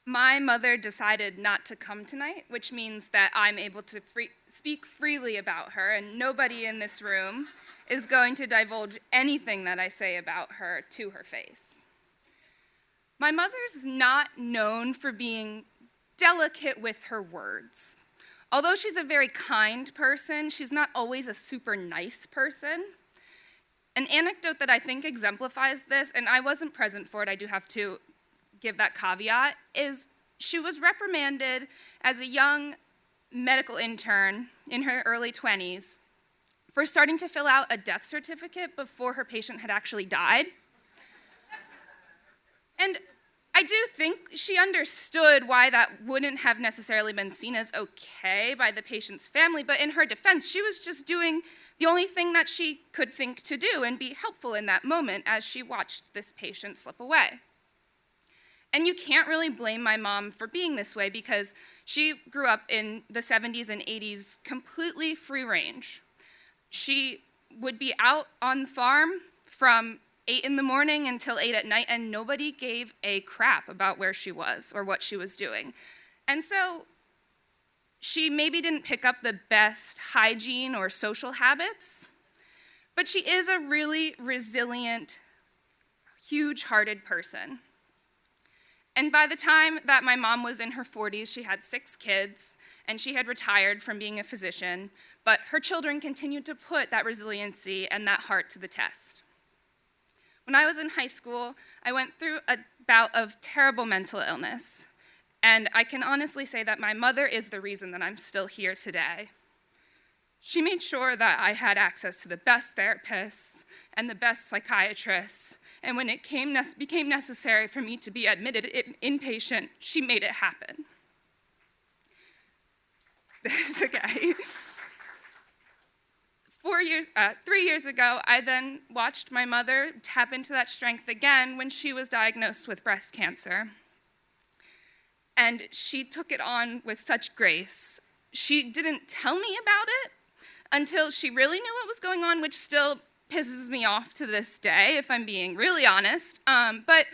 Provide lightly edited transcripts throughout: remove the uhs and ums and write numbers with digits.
My mother decided not to come tonight, which means that I'm able to speak freely about her, and nobody in this room is going to divulge anything that I say about her to her face. My mother's not known for being delicate with her words. Although she's a very kind person, she's not always a super nice person. An anecdote that I think exemplifies this, and I wasn't present for it, I do have to give that caveat, is she was reprimanded as a young medical intern in her early 20s for starting to fill out a death certificate before her patient had actually died. And I do think she understood why that wouldn't have necessarily been seen as okay by the patient's family, but in her defense, she was just doing the only thing that she could think to do and be helpful in that moment as she watched this patient slip away. And you can't really blame my mom for being this way because she grew up in the 70s and 80s completely free range. She would be out on the farm from 8 in the morning until 8 at night, and nobody gave a crap about where she was or what she was doing. And so she maybe didn't pick up the best hygiene or social habits, but she is a really resilient, huge-hearted person. And by the time that my mom was in her 40s, she had 6 kids, and she had retired from being a physician, but her children continued to put that resiliency and that heart to the test. When I was in high school, I went through a bout of terrible mental illness, and I can honestly say that my mother is the reason that I'm still here today. She made sure that I had access to the best therapists and the best psychiatrists, and when it became necessary for me to be admitted inpatient, she made it happen. That's okay. 3 years ago, I then watched my mother tap into that strength again when she was diagnosed with breast cancer. And she took it on with such grace. She didn't tell me about it until she really knew what was going on, which still pisses me off to this day, if I'm being really honest. But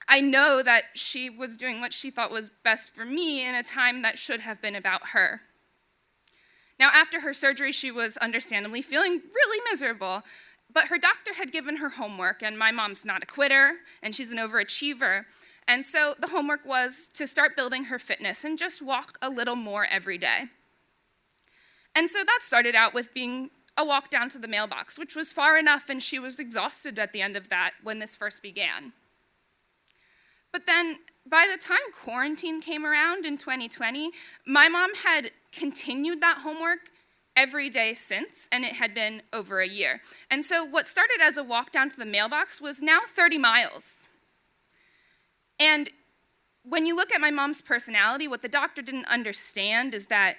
I know that she was doing what she thought was best for me in a time that should have been about her. Now, after her surgery, she was understandably feeling really miserable, but her doctor had given her homework, and my mom's not a quitter, and she's an overachiever. And so the homework was to start building her fitness and just walk a little more every day. And so that started out with being a walk down to the mailbox, which was far enough, and she was exhausted at the end of that when this first began. But then, by the time quarantine came around in 2020, my mom had continued that homework every day since, and it had been over a year. And so what started as a walk down to the mailbox was now 30 miles. And when you look at my mom's personality, what the doctor didn't understand is that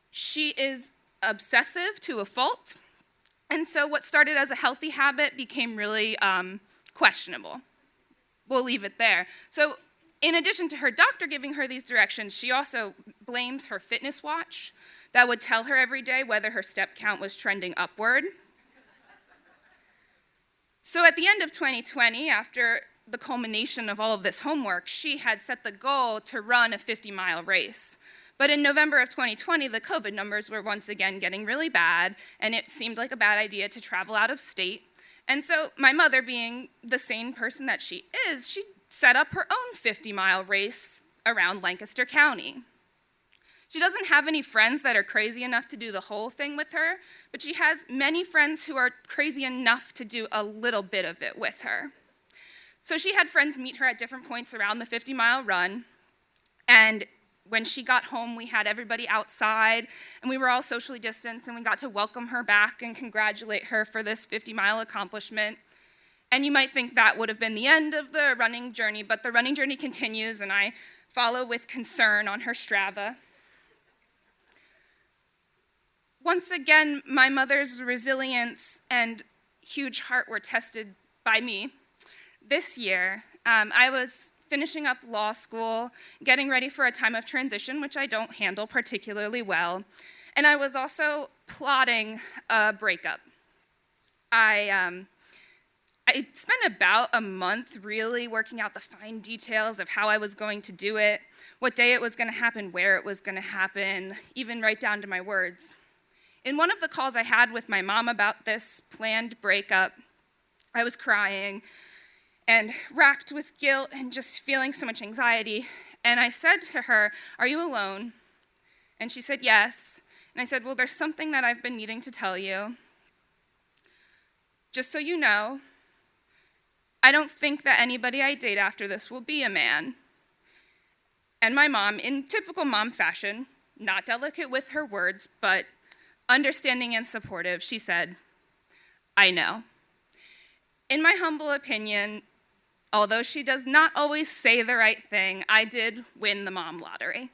she is obsessive to a fault. And so what started as a healthy habit became really questionable. We'll leave it there. So in addition to her doctor giving her these directions, she also blames her fitness watch that would tell her every day whether her step count was trending upward. So at the end of 2020, after the culmination of all of this homework, she had set the goal to run a 50-mile race. But in November of 2020, the COVID numbers were once again getting really bad, and it seemed like a bad idea to travel out of state. And so my mother, being the sane person that she is, she set up her own 50-mile race around Lancaster County. She doesn't have any friends that are crazy enough to do the whole thing with her, but she has many friends who are crazy enough to do a little bit of it with her. So she had friends meet her at different points around the 50-mile run, and when she got home, we had everybody outside, and we were all socially distanced, and we got to welcome her back and congratulate her for this 50-mile accomplishment. And you might think that would have been the end of the running journey, but the running journey continues, and I follow with concern on her Strava. Once again, my mother's resilience and huge heart were tested by me. This year, I was finishing up law school, getting ready for a time of transition, which I don't handle particularly well, and I was also plotting a breakup. I I spent about a month really working out the fine details of how I was going to do it, what day it was going to happen, where it was going to happen, even right down to my words. In one of the calls I had with my mom about this planned breakup, I was crying and racked with guilt and just feeling so much anxiety. And I said to her, "Are you alone?" And she said, "Yes." And I said, "Well, there's something that I've been needing to tell you. Just so you know, I don't think that anybody I date after this will be a man." And my mom, in typical mom fashion, not delicate with her words, but understanding and supportive, she said, "I know." In my humble opinion, although she does not always say the right thing, I did win the mom lottery.